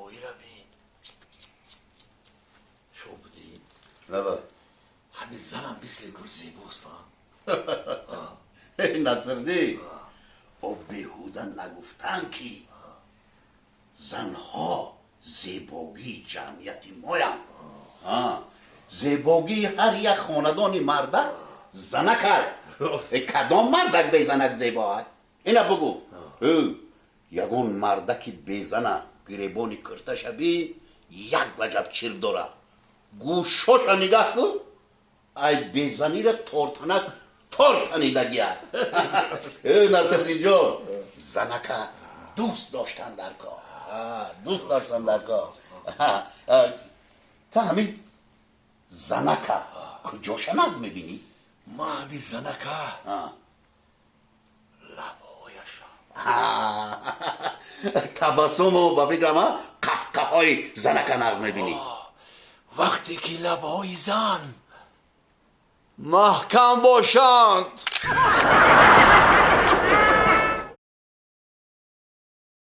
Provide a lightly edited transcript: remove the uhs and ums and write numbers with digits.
زیبایی را بین. شو بودی نه با همین زنم مثل گل زیباست نصردی با بیهودن نگفتن کی زنها زیباگی جمعیتی مایم زیباگی هر یک خاندانی مرده زنک کدام مردک به زنک زیبا اینا بگو یگون مردکی بیزنه گریبانی کرتش بین یک وجب چیر داره گوشاش نگاه کن ای بیزنی را تورتنیدگی نصردی جان زنک دوست داشتن در کار دوست داشتن در کار تا همین زنک کجاش نظم میبینی؟ ما همین زنکه لبهایش تبسم و با فکرم قهقه های زنک نظم میبینی وقتی که لبهای زن محکم باشند